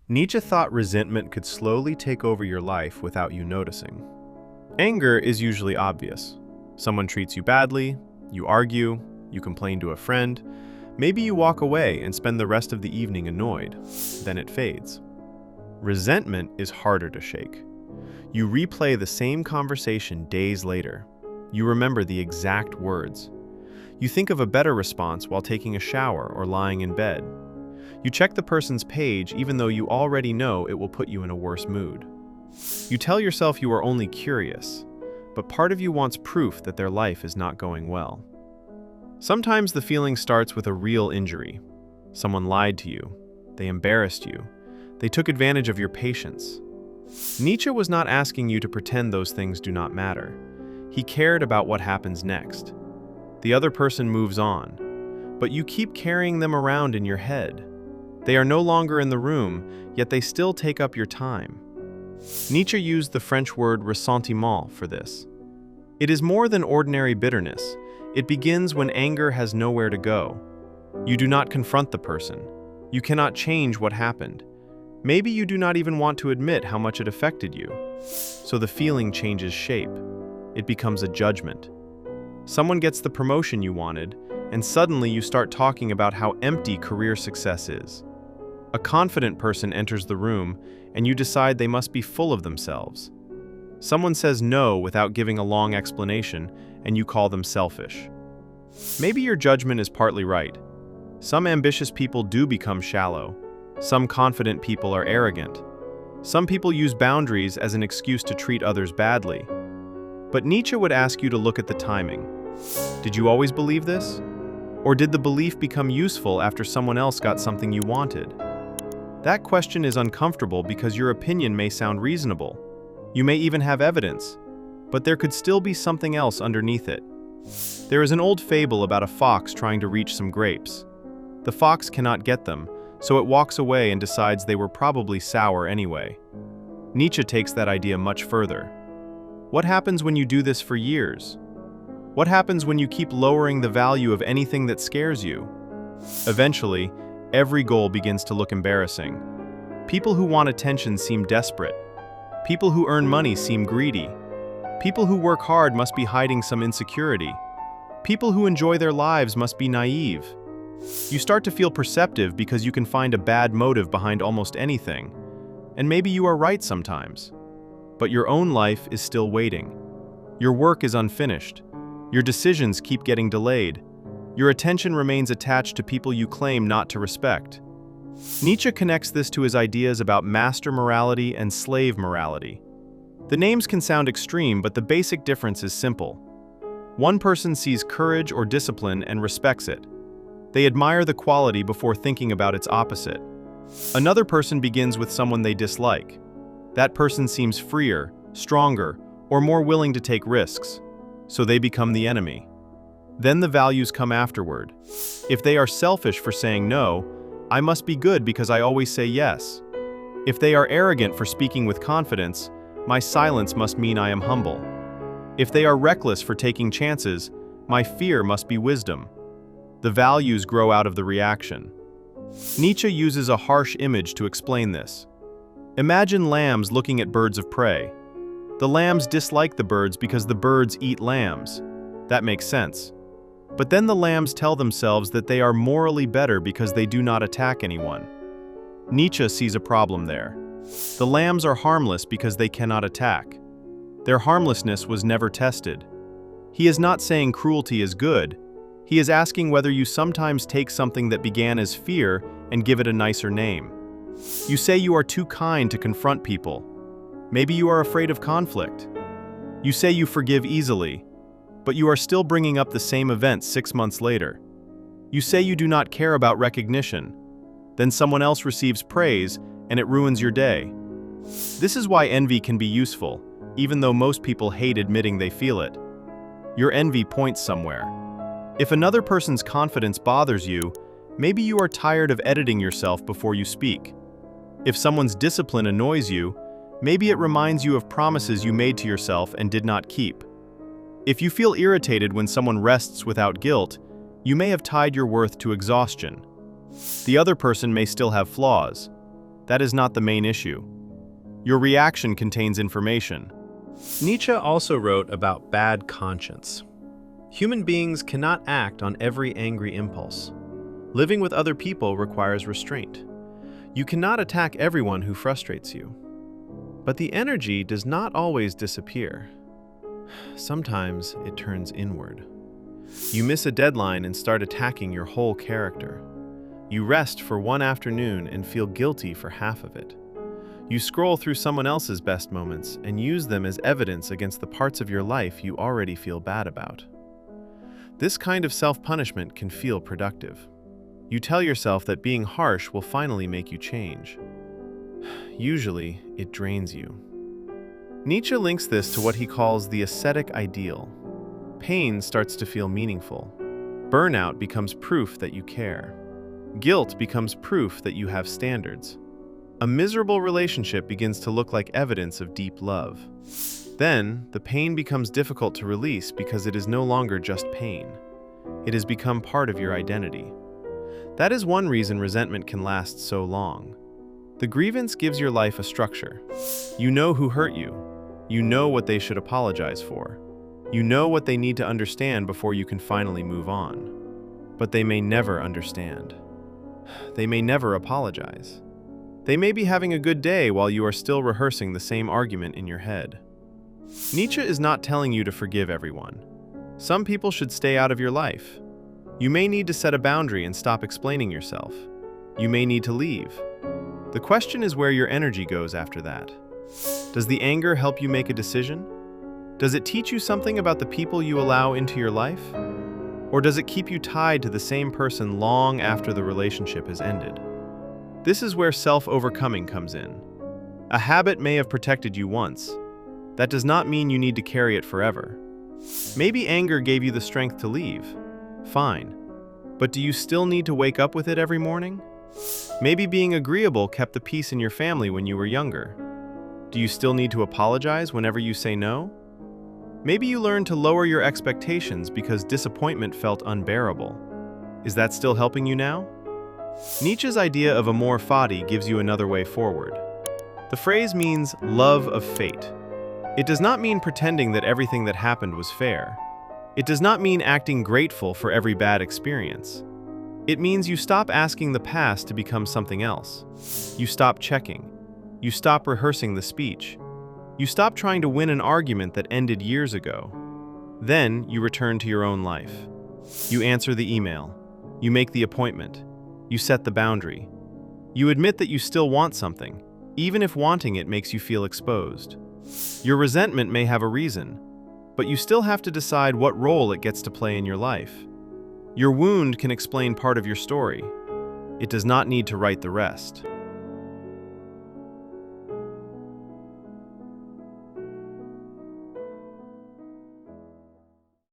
Nietzsche thought resentment could slowly take over your life without you noticing. Anger is usually obvious. Someone treats you badly, you argue, you complain to a friend, maybe you walk away and spend the rest of the evening annoyed. Then it fades. Resentment is harder to shake. You replay the same conversation days later. You remember the exact words. You think of a better response while taking a shower or lying in bed. You check the person's page even though you already know it will put you in a worse mood. You tell yourself you are only curious, but part of you wants proof that their life is not going well. Sometimes the feeling starts with a real injury. Someone lied to you. They embarrassed you. They took advantage of your patience. Nietzsche was not asking you to pretend those things do not matter. He cared about what happens next. The other person moves on, but you keep carrying them around in your head. They are no longer in the room, yet they still take up your time. Nietzsche used the French word ressentiment for this. It is more than ordinary bitterness. It begins when anger has nowhere to go. You do not confront the person. You cannot change what happened. Maybe you do not even want to admit how much it affected you. So the feeling changes shape. It becomes a judgment. Someone gets the promotion you wanted, and suddenly you start talking about how empty career success is. A confident person enters the room, and you decide they must be full of themselves. Someone says no without giving a long explanation, and you call them selfish. Maybe your judgment is partly right. Some ambitious people do become shallow. Some confident people are arrogant. Some people use boundaries as an excuse to treat others badly. But Nietzsche would ask you to look at the timing. Did you always believe this? Or did the belief become useful after someone else got something you wanted? That question is uncomfortable because your opinion may sound reasonable. You may even have evidence, but there could still be something else underneath it. There is an old fable about a fox trying to reach some grapes. The fox cannot get them, so it walks away and decides they were probably sour anyway. Nietzsche takes that idea much further. What happens when you do this for years? What happens when you keep lowering the value of anything that scares you? Eventually, every goal begins to look embarrassing. People who want attention seem desperate. People who earn money seem greedy. People who work hard must be hiding some insecurity. People who enjoy their lives must be naive. You start to feel perceptive because you can find a bad motive behind almost anything. And maybe you are right sometimes. But your own life is still waiting. Your work is unfinished. Your decisions keep getting delayed. Your attention remains attached to people you claim not to respect. Nietzsche connects this to his ideas about master morality and slave morality. The names can sound extreme, but the basic difference is simple. One person sees courage or discipline and respects it. They admire the quality before thinking about its opposite. Another person begins with someone they dislike. That person seems freer, stronger, or more willing to take risks, so they become the enemy. Then the values come afterward. If they are selfish for saying no, I must be good because I always say yes. If they are arrogant for speaking with confidence, my silence must mean I am humble. If they are reckless for taking chances, my fear must be wisdom. The values grow out of the reaction. Nietzsche uses a harsh image to explain this. Imagine lambs looking at birds of prey. The lambs dislike the birds because the birds eat lambs. That makes sense. But then the lambs tell themselves that they are morally better because they do not attack anyone. Nietzsche sees a problem there. The lambs are harmless because they cannot attack. Their harmlessness was never tested. He is not saying cruelty is good. He is asking whether you sometimes take something that began as fear and give it a nicer name. You say you are too kind to confront people. Maybe you are afraid of conflict. You say you forgive easily, but you are still bringing up the same events 6 months later. You say you do not care about recognition. Then someone else receives praise, and it ruins your day. This is why envy can be useful, even though most people hate admitting they feel it. Your envy points somewhere. If another person's confidence bothers you, maybe you are tired of editing yourself before you speak. If someone's discipline annoys you, maybe it reminds you of promises you made to yourself and did not keep. If you feel irritated when someone rests without guilt, you may have tied your worth to exhaustion. The other person may still have flaws. That is not the main issue. Your reaction contains information. Nietzsche also wrote about bad conscience. Human beings cannot act on every angry impulse. Living with other people requires restraint. You cannot attack everyone who frustrates you. But the energy does not always disappear. Sometimes it turns inward. You miss a deadline and start attacking your whole character. You rest for one afternoon and feel guilty for half of it. You scroll through someone else's best moments and use them as evidence against the parts of your life you already feel bad about. This kind of self-punishment can feel productive. You tell yourself that being harsh will finally make you change. Usually, it drains you. Nietzsche links this to what he calls the ascetic ideal. Pain starts to feel meaningful. Burnout becomes proof that you care. Guilt becomes proof that you have standards. A miserable relationship begins to look like evidence of deep love. Then, the pain becomes difficult to release because it is no longer just pain. It has become part of your identity. That is one reason resentment can last so long. The grievance gives your life a structure. You know who hurt you. You know what they should apologize for. You know what they need to understand before you can finally move on. But they may never understand. They may never apologize. They may be having a good day while you are still rehearsing the same argument in your head. Nietzsche is not telling you to forgive everyone. Some people should stay out of your life. You may need to set a boundary and stop explaining yourself. You may need to leave. The question is where your energy goes after that. Does the anger help you make a decision? Does it teach you something about the people you allow into your life? Or does it keep you tied to the same person long after the relationship has ended? This is where self-overcoming comes in. A habit may have protected you once. That does not mean you need to carry it forever. Maybe anger gave you the strength to leave. Fine. But do you still need to wake up with it every morning? Maybe being agreeable kept the peace in your family when you were younger. Do you still need to apologize whenever you say no? Maybe you learned to lower your expectations because disappointment felt unbearable. Is that still helping you now? Nietzsche's idea of Amor Fati gives you another way forward. The phrase means love of fate. It does not mean pretending that everything that happened was fair. It does not mean acting grateful for every bad experience. It means you stop asking the past to become something else. You stop checking. You stop rehearsing the speech. You stop trying to win an argument that ended years ago. Then you return to your own life. You answer the email. You make the appointment. You set the boundary. You admit that you still want something, even if wanting it makes you feel exposed. Your resentment may have a reason, but you still have to decide what role it gets to play in your life. Your wound can explain part of your story. It does not need to write the rest.